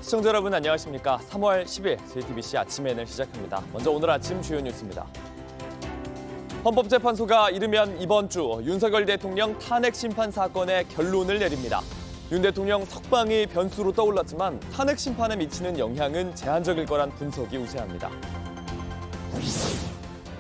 시청자 여러분 안녕하십니까? 3월 10일 JTBC 아침에는 시작합니다. 먼저 오늘 아침 주요 뉴스입니다. 헌법재판소가 이르면 이번 주 윤석열 대통령 탄핵 심판 사건의 결론을 내립니다. 윤 대통령 석방이 변수로 떠올랐지만 탄핵 심판에 미치는 영향은 제한적일 거란 분석이 우세합니다.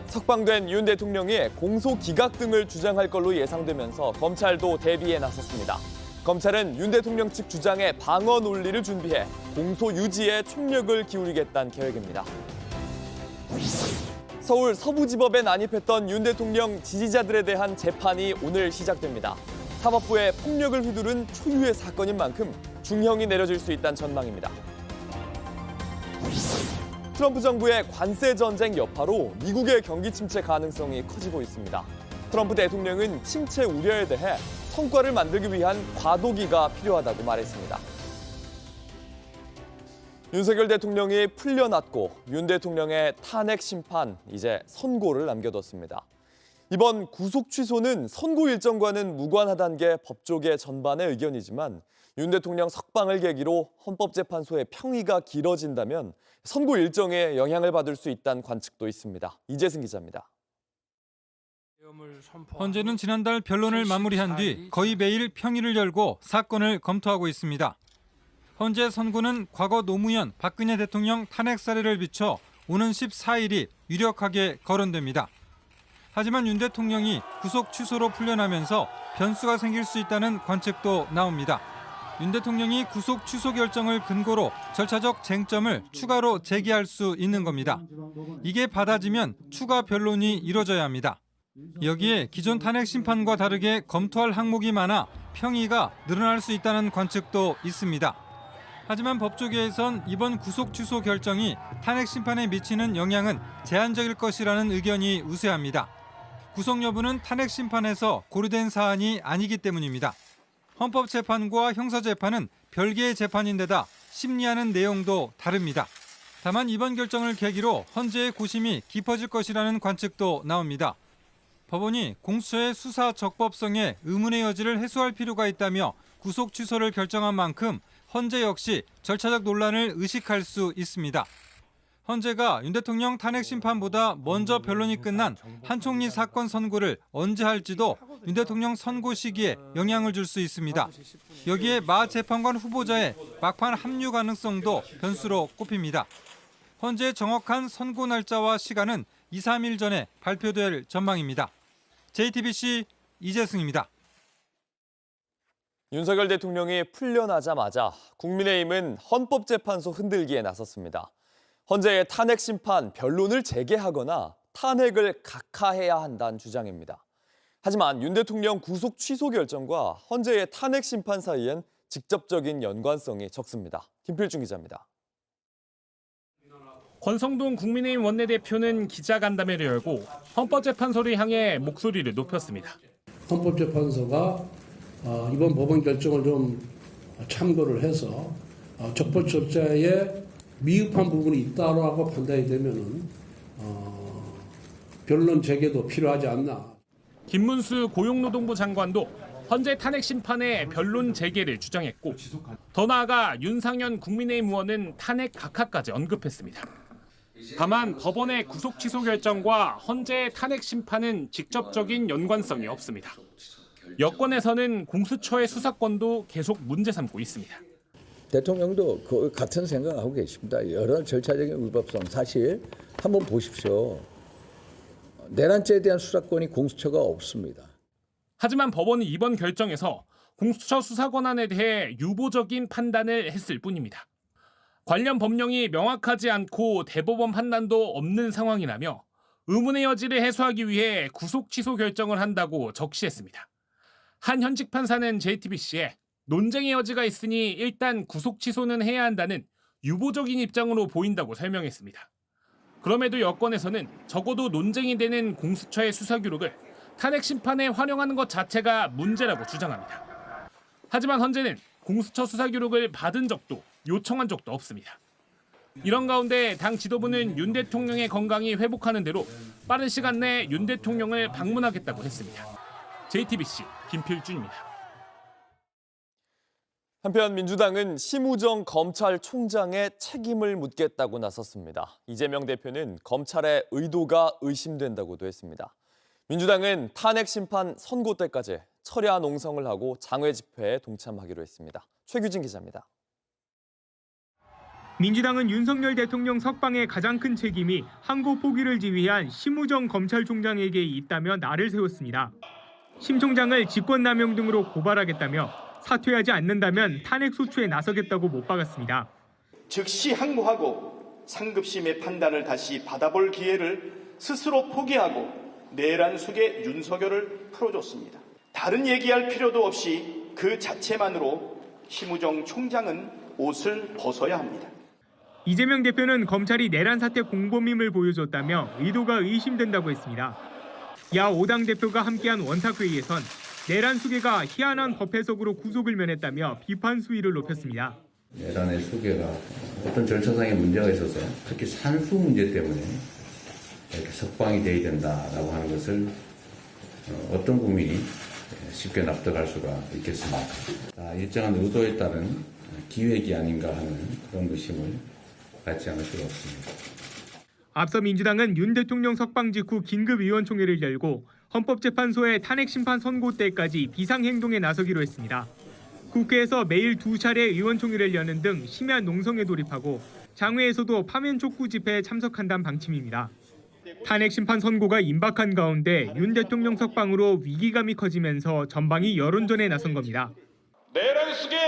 석방된 윤 대통령이 공소 기각 등을 주장할 걸로 예상되면서 검찰도 대비에 나섰습니다. 검찰은 윤 대통령 측 주장에 방어 논리를 준비해 공소 유지에 총력을 기울이겠다는 계획입니다. 서울 서부지법에 난입했던 윤 대통령 지지자들에 대한 재판이 오늘 시작됩니다. 사법부의 폭력을 휘두른 초유의 사건인 만큼 중형이 내려질 수 있다는 전망입니다. 트럼프 정부의 관세 전쟁 여파로 미국의 경기 침체 가능성이 커지고 있습니다. 트럼프 대통령은 침체 우려에 대해 성과를 만들기 위한 과도기가 필요하다고 말했습니다. 윤석열 대통령이 풀려났고 윤 대통령의 탄핵 심판 이제 선고를 남겨뒀습니다. 이번 구속 취소는 선고 일정과는 무관하다는 게 법조계 전반의 의견이지만 윤 대통령 석방을 계기로 헌법재판소의 평의가 길어진다면 선고 일정에 영향을 받을 수 있다는 관측도 있습니다. 이재승 기자입니다. 헌재는 지난달 변론을 마무리한 뒤 거의 매일 평의를 열고 사건을 검토하고 있습니다. 헌재 선고는 과거 노무현, 박근혜 대통령 탄핵 사례를 비춰 오는 14일이 유력하게 거론됩니다. 하지만 윤 대통령이 구속 취소로 풀려나면서 변수가 생길 수 있다는 관측도 나옵니다. 윤 대통령이 구속 취소 결정을 근거로 절차적 쟁점을 추가로 제기할 수 있는 겁니다. 이게 받아지면 추가 변론이 이뤄져야 합니다. 여기에 기존 탄핵 심판과 다르게 검토할 항목이 많아 평의가 늘어날 수 있다는 관측도 있습니다. 하지만 법조계에선 이번 구속 취소 결정이 탄핵 심판에 미치는 영향은 제한적일 것이라는 의견이 우세합니다. 구속 여부는 탄핵 심판에서 고려된 사안이 아니기 때문입니다. 헌법재판과 형사재판은 별개의 재판인데다 심리하는 내용도 다릅니다. 다만 이번 결정을 계기로 헌재의 고심이 깊어질 것이라는 관측도 나옵니다. 법원이 공수처의 수사 적법성에 의문의 여지를 해소할 필요가 있다며 구속 취소를 결정한 만큼 헌재 역시 절차적 논란을 의식할 수 있습니다. 헌재가 윤 대통령 탄핵 심판보다 먼저 변론이 끝난 한 총리 사건 선고를 언제 할지도 윤 대통령 선고 시기에 영향을 줄 수 있습니다. 여기에 마 재판관 후보자의 막판 합류 가능성도 변수로 꼽힙니다. 헌재의 정확한 선고 날짜와 시간은 2, 3일 전에 발표될 전망입니다. JTBC 이재승입니다. 윤석열 대통령이 풀려나자마자 국민의힘은 헌법재판소 흔들기에 나섰습니다. 헌재의 탄핵 심판 변론을 재개하거나 탄핵을 각하해야 한다는 주장입니다. 하지만 윤 대통령 구속 취소 결정과 헌재의 탄핵 심판 사이엔 직접적인 연관성이 적습니다. 김필중 기자입니다. 권성동 국민의힘 원내대표는 기자간담회를 열고 헌법재판소를 향해 목소리를 높였습니다. 헌법재판소가 이번 법원 결정을 좀 참고를 해서 적법 절차에 미흡한 부분이 있다라고 판단이 되면은 변론 재개도 필요하지 않나. 김문수 고용노동부 장관도 헌재 탄핵 심판의 변론 재개를 주장했고 더 나아가 윤상현 국민의힘 의원은 탄핵 각하까지 언급했습니다. 다만 법원의 구속 취소 결정과 헌재의 탄핵 심판은 직접적인 연관성이 없습니다. 여권에서는 공수처의 수사권도 계속 문제 삼고 있습니다. 대통령도 그 같은 생각하고 계십니다. 여러 절차적인 위법성 사실 한번 보십시오. 내란죄에 대한 수사권이 공수처가 없습니다. 하지만 법원은 이번 결정에서 공수처 수사 권한에 대해 유보적인 판단을 했을 뿐입니다. 관련 법령이 명확하지 않고 대법원 판단도 없는 상황이라며 의문의 여지를 해소하기 위해 구속 취소 결정을 한다고 적시했습니다. 한 현직 판사는 JTBC에 논쟁의 여지가 있으니 일단 구속 취소는 해야 한다는 유보적인 입장으로 보인다고 설명했습니다. 그럼에도 여권에서는 적어도 논쟁이 되는 공수처의 수사 기록을 탄핵 심판에 활용하는 것 자체가 문제라고 주장합니다. 하지만 헌재는 공수처 수사 기록을 받은 적도 요청한 적도 없습니다. 이런 가운데 당 지도부는 윤 대통령의 건강이 회복하는 대로 빠른 시간 내에 윤 대통령을 방문하겠다고 했습니다. JTBC 김필준입니다. 한편 민주당은 심우정 검찰총장의 책임을 묻겠다고 나섰습니다. 이재명 대표는 검찰의 의도가 의심된다고도 했습니다. 민주당은 탄핵 심판 선고 때까지 철야 농성을 하고 장외 집회에 동참하기로 했습니다. 최규진 기자입니다. 민주당은 윤석열 대통령 석방의 가장 큰 책임이 항고 포기를 지휘한 심우정 검찰총장에게 있다며 날을 세웠습니다. 심 총장을 직권남용 등으로 고발하겠다며 사퇴하지 않는다면 탄핵 소추에 나서겠다고 못 박았습니다. 즉시 항고하고 상급심의 판단을 다시 받아볼 기회를 스스로 포기하고 내란 속의 윤석열을 풀어줬습니다. 다른 얘기할 필요도 없이 그 자체만으로 심우정 총장은 옷을 벗어야 합니다. 이재명 대표는 검찰이 내란 사태 공범임을 보여줬다며 의도가 의심된다고 했습니다. 야 5당 대표가 함께한 원탁회의에선 내란 수괴가 희한한 법 해석으로 구속을 면했다며 비판 수위를 높였습니다. 내란의 수괴가 어떤 절차상의 문제가 있어서 특히 산수 문제 때문에 이렇게 석방이 돼야 된다라고 하는 것을 어떤 국민이 쉽게 납득할 수가 있겠습니까? 일정한 의도에 따른 기획이 아닌가 하는 그런 의심을 갖지 않을 수가 없습니다. 앞서 민주당은 윤 대통령 석방 직후 긴급의원총회를 열고 헌법재판소의 탄핵 심판 선고 때까지 비상행동에 나서기로 했습니다. 국회에서 매일 2차례 의원총회를 여는 등 심야 농성에 돌입하고 장외에서도 파면 촉구 집회에 참석한다는 방침입니다. 탄핵 심판 선고가 임박한 가운데 윤 대통령 석방으로 위기감이 커지면서 전방이 여론전에 나선 겁니다. 내란 속의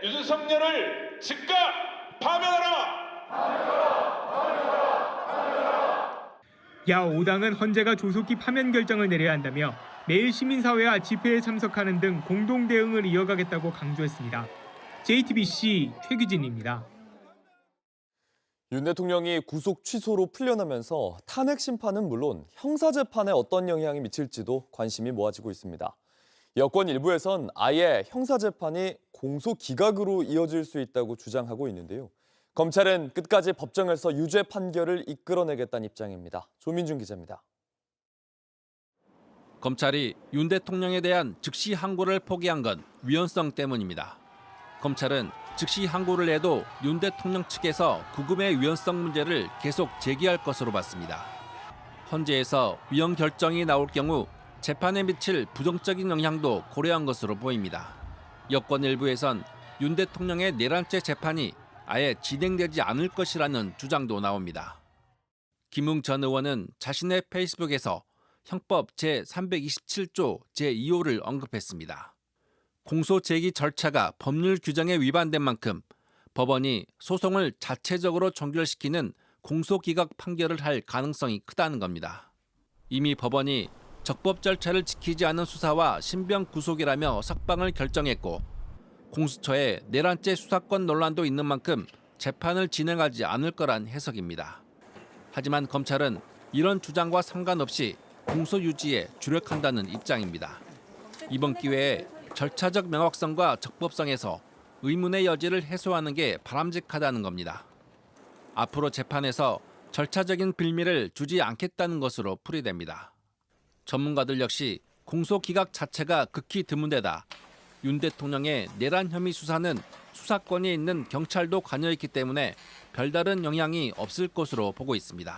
윤석열을 즉각 파면하라! 야 5당은 헌재가 조속히 파면 결정을 내려야 한다며 매일 시민사회와 집회에 참석하는 등 공동 대응을 이어가겠다고 강조했습니다. JTBC 최규진입니다. 윤 대통령이 구속 취소로 풀려나면서 탄핵 심판은 물론 형사재판에 어떤 영향이 미칠지도 관심이 모아지고 있습니다. 여권 일부에선 아예 형사재판이 공소기각으로 이어질 수 있다고 주장하고 있는데요. 검찰은 끝까지 법정에서 유죄 판결을 이끌어내겠다는 입장입니다. 조민준 기자입니다. 검찰이 윤 대통령에 대한 즉시 항고를 포기한 건 위헌성 때문입니다. 검찰은 즉시 항고를 해도 윤 대통령 측에서 구금의 위헌성 문제를 계속 제기할 것으로 봤습니다. 헌재에서 위헌 결정이 나올 경우 재판에 미칠 부정적인 영향도 고려한 것으로 보입니다. 여권 일부에선 윤 대통령의 내란죄 재판이 아예 진행되지 않을 것이라는 주장도 나옵니다. 김웅 전 의원은 자신의 페이스북에서 형법 제327조 제2호를 언급했습니다. 공소 제기 절차가 법률 규정에 위반된 만큼 법원이 소송을 자체적으로 종결시키는 공소기각 판결을 할 가능성이 크다는 겁니다. 이미 법원이 적법 절차를 지키지 않은 수사와 신병 구속이라며 석방을 결정했고 공수처에 내란죄 수사권 논란도 있는 만큼 재판을 진행하지 않을 거란 해석입니다. 하지만 검찰은 이런 주장과 상관없이 공소 유지에 주력한다는 입장입니다. 이번 기회에 절차적 명확성과 적법성에서 의문의 여지를 해소하는 게 바람직하다는 겁니다. 앞으로 재판에서 절차적인 빌미를 주지 않겠다는 것으로 풀이됩니다. 전문가들 역시 공소 기각 자체가 극히 드문 데다 윤 대통령의 내란 혐의 수사는 수사권이 있는 경찰도 관여했기 때문에 별다른 영향이 없을 것으로 보고 있습니다.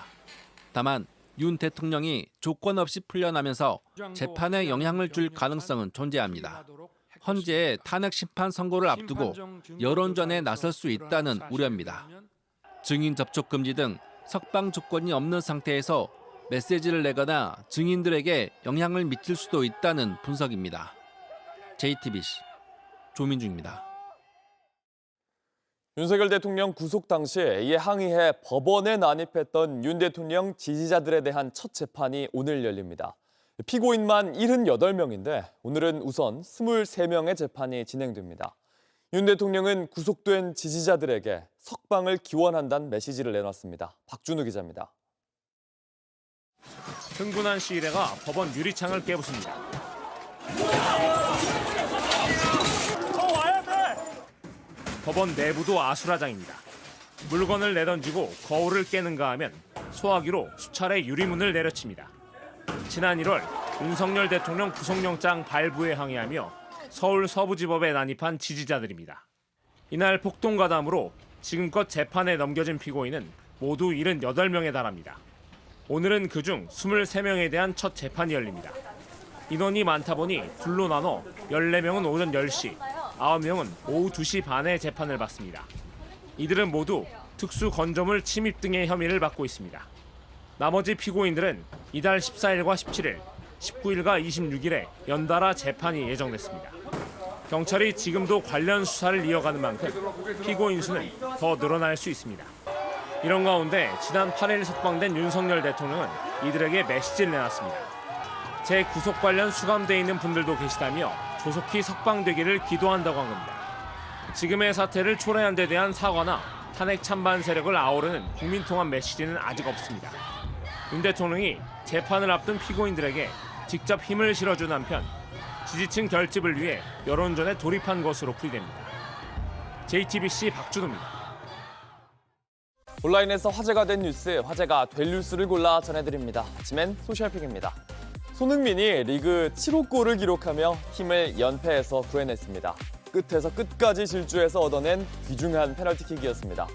다만 윤 대통령이 조건 없이 풀려나면서 재판에 영향을 줄 가능성은 존재합니다. 헌재의 탄핵 심판 선고를 앞두고 여론전에 나설 수 있다는 우려입니다. 증인 접촉 금지 등 석방 조건이 없는 상태에서 메시지를 내거나 증인들에게 영향을 미칠 수도 있다는 분석입니다. JTBC 조민주입니다. 윤석열 대통령 구속 당시 이에 항의해 법원에 난입했던 윤 대통령 지지자들에 대한 첫 재판이 오늘 열립니다. 피고인만 78명인데 오늘은 우선 23명의 재판이 진행됩니다. 윤 대통령은 구속된 지지자들에게 석방을 기원한다는 메시지를 내놨습니다. 박준우 기자입니다. 흥분한 시위대가 법원 유리창을 깨부숩니다. 법원 내부도 아수라장입니다. 물건을 내던지고 거울을 깨는가 하면 소화기로 수차례 유리문을 내려칩니다. 지난 1월 윤석열 대통령 구속영장 발부에 항의하며 서울 서부지법에 난입한 지지자들입니다. 이날 폭동가담으로 지금껏 재판에 넘겨진 피고인은 모두 78명에 달합니다. 오늘은 그중 23명에 대한 첫 재판이 열립니다. 인원이 많다 보니 둘로 나눠 14명은 오전 10시, 9명은 오후 2시 반에 재판을 받습니다. 이들은 모두 특수 건조물 침입 등의 혐의를 받고 있습니다. 나머지 피고인들은 이달 14일과 17일, 19일과 26일에 연달아 재판이 예정됐습니다. 경찰이 지금도 관련 수사를 이어가는 만큼 피고인 수는 더 늘어날 수 있습니다. 이런 가운데 지난 8일 석방된 윤석열 대통령은 이들에게 메시지를 내놨습니다. 제 구속 관련 수감돼 있는 분들도 계시다며 조속히 석방되기를 기도한다고 한 겁니다. 지금의 사태를 초래한 데 대한 사과나 탄핵 찬반 세력을 아우르는 국민통합 메시지는 아직 없습니다. 윤 대통령이 재판을 앞둔 피고인들에게 직접 힘을 실어준 한편 지지층 결집을 위해 여론전에 돌입한 것으로 풀이됩니다. JTBC 박준호입니다. 온라인에서 화제가 된 뉴스, 화제가 될 뉴스를 골라 전해드립니다. 아침엔 소셜픽입니다. 손흥민이 리그 7호 골을 기록하며 팀을 연패에서 구해냈습니다. 끝에서 끝까지 질주해서 얻어낸 귀중한 페널티킥이었습니다.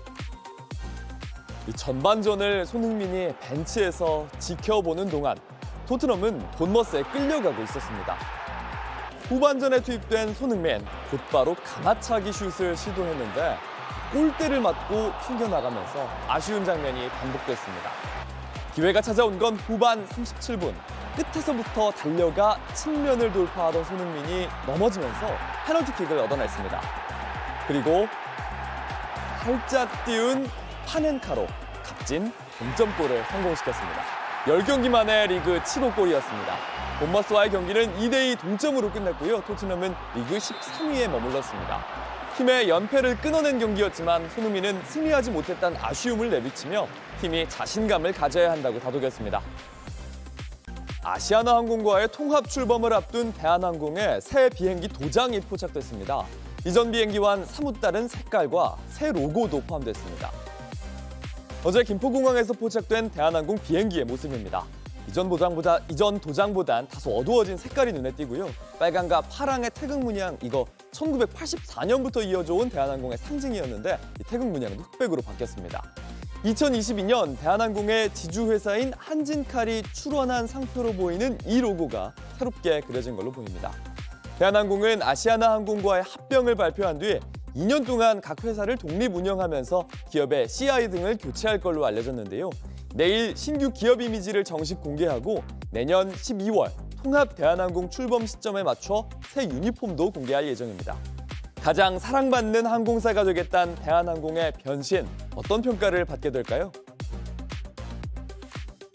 이 전반전을 손흥민이 벤치에서 지켜보는 동안 토트넘은 본머스에 끌려가고 있었습니다. 후반전에 투입된 손흥민, 곧바로 가마차기 슛을 시도했는데 골대를 맞고 튕겨나가면서 아쉬운 장면이 반복됐습니다. 기회가 찾아온 건 후반 37분. 끝에서부터 달려가 측면을 돌파하던 손흥민이 넘어지면서 페널티킥을 얻어냈습니다. 그리고 살짝 띄운 파넨카로 값진 동점골을 성공시켰습니다. 10경기 만에 리그 7호 골이었습니다. 본머스와의 경기는 2대2 동점으로 끝났고요. 토트넘은 리그 13위에 머물렀습니다. 팀의 연패를 끊어낸 경기였지만 손흥민은 승리하지 못했다는 아쉬움을 내비치며 팀이 자신감을 가져야 한다고 다독였습니다. 아시아나항공과의 통합 출범을 앞둔 대한항공의 새 비행기 도장이 포착됐습니다. 이전 비행기와는 사뭇 다른 색깔과 새 로고도 포함됐습니다. 어제 김포공항에서 포착된 대한항공 비행기의 모습입니다. 이전 도장보단 다소 어두워진 색깔이 눈에 띄고요. 빨강과 파랑의 태극 문양, 이거 1984년부터 이어져 온 대한항공의 상징이었는데 이 태극 문양은 흑백으로 바뀌었습니다. 2022년 대한항공의 지주회사인 한진칼이 출원한 상표로 보이는 이 로고가 새롭게 그려진 걸로 보입니다. 대한항공은 아시아나항공과의 합병을 발표한 뒤 2년 동안 각 회사를 독립 운영하면서 기업의 CI 등을 교체할 걸로 알려졌는데요. 내일 신규 기업 이미지를 정식 공개하고 내년 12월 통합 대한항공 출범 시점에 맞춰 새 유니폼도 공개할 예정입니다. 가장 사랑받는 항공사가 되겠다는 대한항공의 변신, 어떤 평가를 받게 될까요?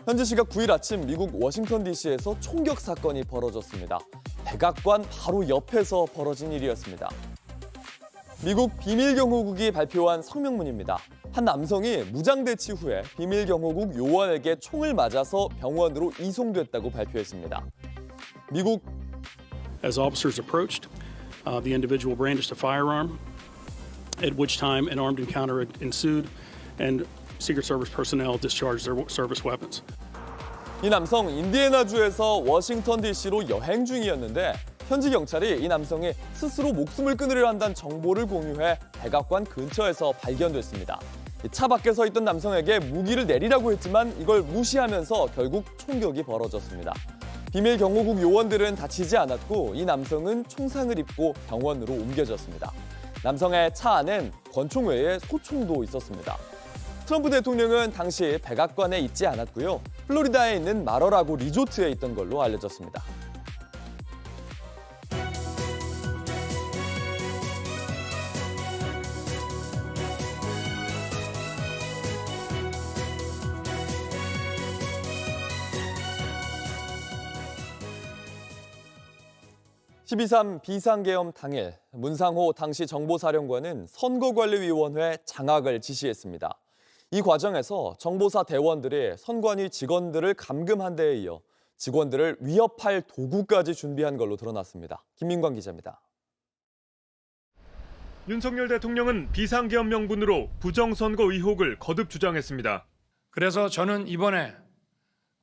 현지 시각 9일 아침 미국 워싱턴 DC에서 총격 사건이 벌어졌습니다. 백악관 바로 옆에서 벌어진 일이었습니다. 미국 비밀경호국이 발표한 성명문입니다. 한 남성이 무장대치 후에 비밀경호국 요원에게 총을 맞아서 병원으로 이송됐다고 발표했습니다. 미국 As officers approached, the individual brandished a firearm, at which time an armed encounter ensued, and Secret Service personnel discharged their service weapons. 이 남성 인디애나주에서 워싱턴 DC로 여행 중이었는데 현지 경찰이 이 남성이 스스로 목숨을 끊으려 한다는 정보를 공유해 백악관 근처에서 발견됐습니다. 차 밖에 서 있던 남성에게 무기를 내리라고 했지만 이걸 무시하면서 결국 총격이 벌어졌습니다. 비밀경호국 요원들은 다치지 않았고 이 남성은 총상을 입고 병원으로 옮겨졌습니다. 남성의 차 안엔 권총 외에 소총도 있었습니다. 트럼프 대통령은 당시 백악관에 있지 않았고요. 플로리다에 있는 마러라고 리조트에 있던 걸로 알려졌습니다. (12.3) 비상계엄 당일 문상호 당시 정보사령관은 선거관리위원회 장악을 지시했습니다. 이 과정에서 정보사 대원들이 선관위 직원들을 감금한 데에 이어 직원들을 위협할 도구까지 준비한 걸로 드러났습니다. 김민광 기자입니다. 윤석열 대통령은 비상계엄 명분으로 부정선거 의혹을 거듭 주장했습니다. 그래서 저는 이번에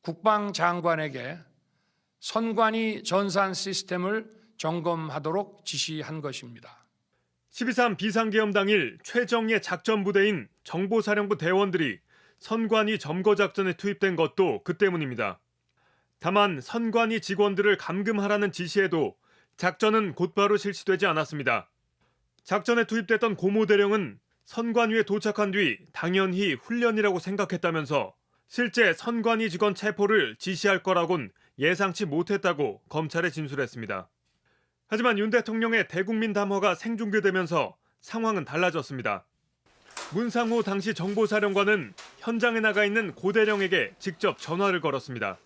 국방장관에게 선관위 전산 시스템을 점검하도록 지시한 것입니다. 12.3 비상계엄 당일 최정예 작전부대인 정보사령부 대원들이 선관위 점거작전에 투입된 것도 그 때문입니다. 다만 선관위 직원들을 감금하라는 지시에도 작전은 곧바로 실시되지 않았습니다. 작전에 투입됐던 고모대령은 선관위에 도착한 뒤 당연히 훈련이라고 생각했다면서 실제 선관위 직원 체포를 지시할 거라곤 예상치 못했다고 검찰에 진술했습니다. 하지만 윤 대통령의 대국민 담화가 생중계되면서 상황은 달라졌습니다. 문상호 당시 정보사령관은 현장에 나가 있는 고대령에게 직접 전화를 걸었습니다.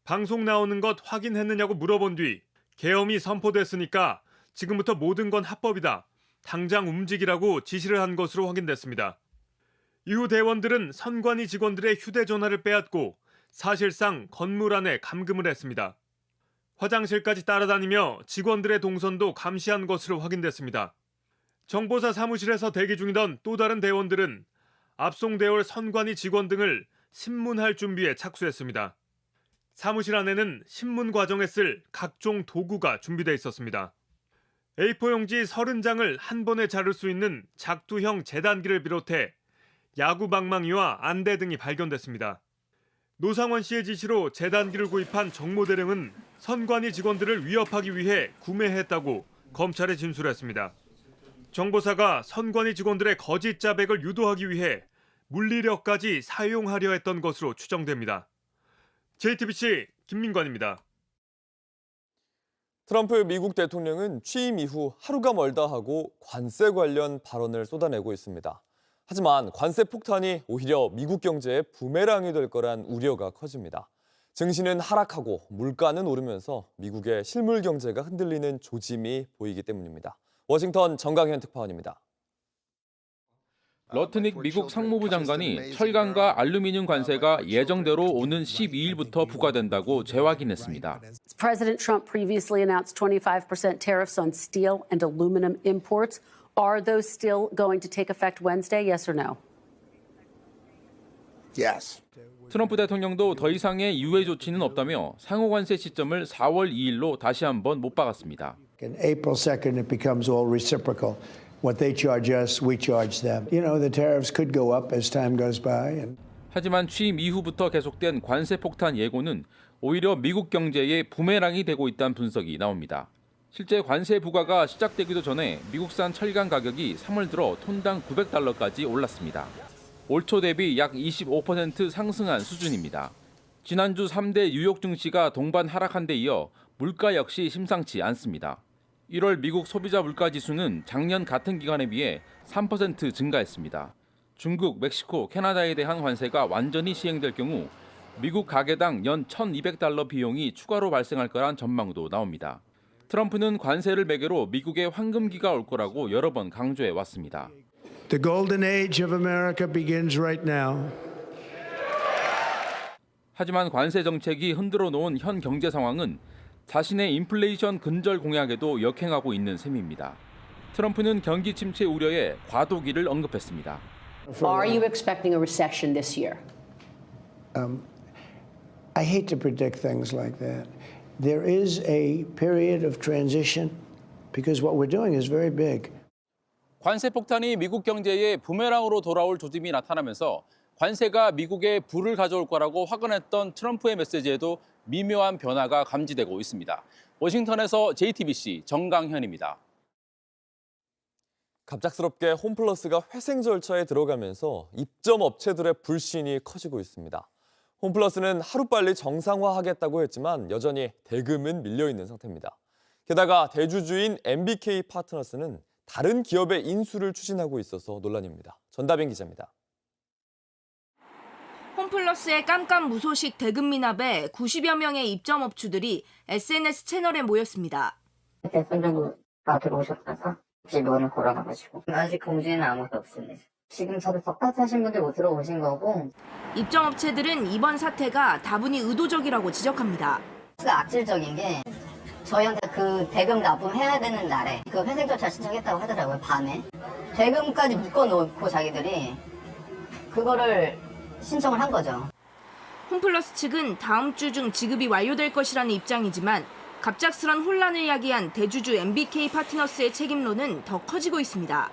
방송 나오는 것 확인했느냐고 물어본 뒤 계엄이 선포됐으니까 지금부터 모든 건 합법이다. 당장 움직이라고 지시를 한 것으로 확인됐습니다. 이후 대원들은 선관위 직원들의 휴대전화를 빼앗고 사실상 건물 안에 감금을 했습니다. 화장실까지 따라다니며 직원들의 동선도 감시한 것으로 확인됐습니다. 정보사 사무실에서 대기 중이던 또 다른 대원들은 압송되어 올 선관위 직원 등을 신문할 준비에 착수했습니다. 사무실 안에는 신문 과정에 쓸 각종 도구가 준비되어 있었습니다. A4 용지 30장을 한 번에 자를 수 있는 작두형 재단기를 비롯해 야구 방망이와 안대 등이 발견됐습니다. 노상원 씨의 지시로 재단기를 구입한 정모대령은 선관위 직원들을 위협하기 위해 구매했다고 검찰에 진술했습니다. 정보사가 선관위 직원들의 거짓 자백을 유도하기 위해 물리력까지 사용하려 했던 것으로 추정됩니다. JTBC 김민관입니다. 트럼프 미국 대통령은 취임 이후 하루가 멀다 하고 관세 관련 발언을 쏟아내고 있습니다. 하지만 관세 폭탄이 오히려 미국 경제에 부메랑이 될 거란 우려가 커집니다. 증시는 하락하고 물가는 오르면서 미국의 실물 경제가 흔들리는 조짐이 보이기 때문입니다. 워싱턴 정강현 특파원입니다. 러트닉 미국 상무부 장관이 철강과 알루미늄 관세가 예정대로 오는 12일부터 부과된다고 재확인했습니다. President Trump previously announced 25% tariffs on steel and aluminum imports. Are those still going to take effect Wednesday? Yes or no? Yes. 트럼프 대통령도 더 이상의 유예 조치는 없다며 상호 관세 시점을 4월 2일로 다시 한번 못 박았습니다. On April 2nd it becomes all reciprocal. What they charge us, we charge them. You know, the tariffs could go up as time goes by. 하지만 취임 이후부터 계속된 관세 폭탄 예고는 오히려 미국 경제에 부메랑이 되고 있다는 분석이 나옵니다. 실제 관세 부과가 시작되기도 전에 미국산 철강 가격이 3월 들어 톤당 $900까지 올랐습니다. 올 초 대비 약 25% 상승한 수준입니다. 지난주 3대 뉴욕 증시가 동반 하락한 데 이어 물가 역시 심상치 않습니다. 1월 미국 소비자 물가 지수는 작년 같은 기간에 비해 3% 증가했습니다. 중국, 멕시코, 캐나다에 대한 관세가 완전히 시행될 경우 미국 가게당 연 $1,200 비용이 추가로 발생할 거란 전망도 나옵니다. 트럼프는 관세를 매개로 미국의 황금기가 올 거라고 여러 번 강조해 왔습니다. The golden age of America begins right now. 하지만 관세 정책이 흔들어 놓은 현 경제 상황은 자신의 인플레이션 근절 공약에도 역행하고 있는 셈입니다. 트럼프는 경기 침체 우려에 과도기를 언급했습니다. Are you expecting a recession this year? I hate to predict things like that. There is a period of transition because what we're doing is very big. 관세 폭탄이 미국 경제에 부메랑으로 돌아올 조짐이 나타나면서 관세가 미국에 부를 가져올 거라고 확언했던 트럼프의 메시지에도 미묘한 변화가 감지되고 있습니다. 워싱턴에서 JTBC 정강현입니다. 갑작스럽게 홈플러스가 회생 절차에 들어가면서 입점 업체들의 불신이 커지고 있습니다. 홈플러스는 하루빨리 정상화하겠다고 했지만 여전히 대금은 밀려있는 상태입니다. 게다가 대주주인 MBK 파트너스는 다른 기업의 인수를 추진하고 있어서 논란입니다. 전다빈 기자입니다. 홈플러스의 깜깜무소식 대금 미납에 90여 명의 입점 업주들이 SNS 채널에 모였습니다. 대통령가 들어오셨다가 집원을 걸어놔가지고 아직 공지는 아무것도 없습니다. 지금 저도 덕파트 하신 분들 못 들어오신 거고. 입점 업체들은 이번 사태가 다분히 의도적이라고 지적합니다. 악질적인 게 저희한테 그 대금 납부해야 되는 날에 그 회생 절차 신청했다고 하더라고요. 밤에 대금까지 묶어놓고 자기들이 그거를 신청을 한 거죠. 홈플러스 측은 다음 주 중 지급이 완료될 것이라는 입장이지만 갑작스런 혼란을 야기한 대주주 MBK 파트너스의 책임론은 더 커지고 있습니다.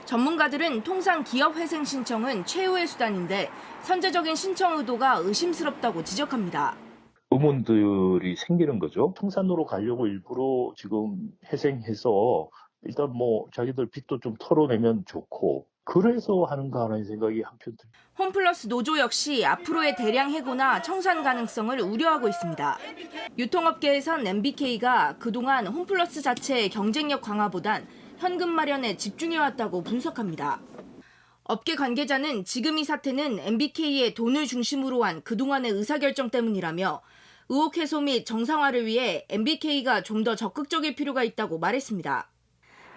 전문가들은 통상 기업 회생 신청은 최후의 수단인데 선제적인 신청 의도가 의심스럽다고 지적합니다. 의문들이 생기는 거죠. 청산으로 가려고 일부러 지금 회생해서 일단 뭐 자기들 빚도 좀 털어내면 좋고 그래서 하는가 하는 생각이 한편 듭니다. 홈플러스 노조 역시 앞으로의 대량 해고나 청산 가능성을 우려하고 있습니다. 유통업계에선 MBK가 그동안 홈플러스 자체의 경쟁력 강화보단 현금 마련에 집중해왔다고 분석합니다. 업계 관계자는 지금 이 사태는 MBK의 돈을 중심으로 한 그동안의 의사결정 때문이라며 의혹 해소 및 정상화를 위해 MBK가 좀 더 적극적일 필요가 있다고 말했습니다.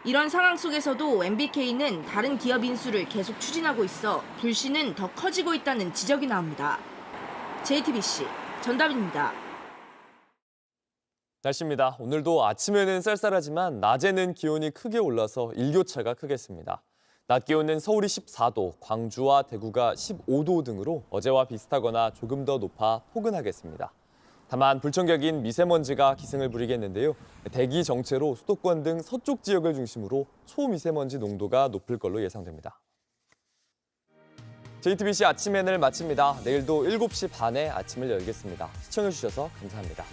이런 상황 속에서도 MBK는 다른 기업 인수를 계속 추진하고 있어 불씨는 더 커지고 있다는 지적이 나옵니다. JTBC 전다빈입니다. 날씨입니다. 오늘도 아침에는 쌀쌀하지만 낮에는 기온이 크게 올라서 일교차가 크겠습니다. 낮 기온은 서울이 14도, 광주와 대구가 15도 등으로 어제와 비슷하거나 조금 더 높아 포근하겠습니다. 다만 불청격인 미세먼지가 기승을 부리겠는데요. 대기 정체로 수도권 등 서쪽 지역을 중심으로 초미세먼지 농도가 높을 걸로 예상됩니다. JTBC 아침 N을 마칩니다. 내일도 7시 반에 아침을 열겠습니다. 시청해주셔서 감사합니다.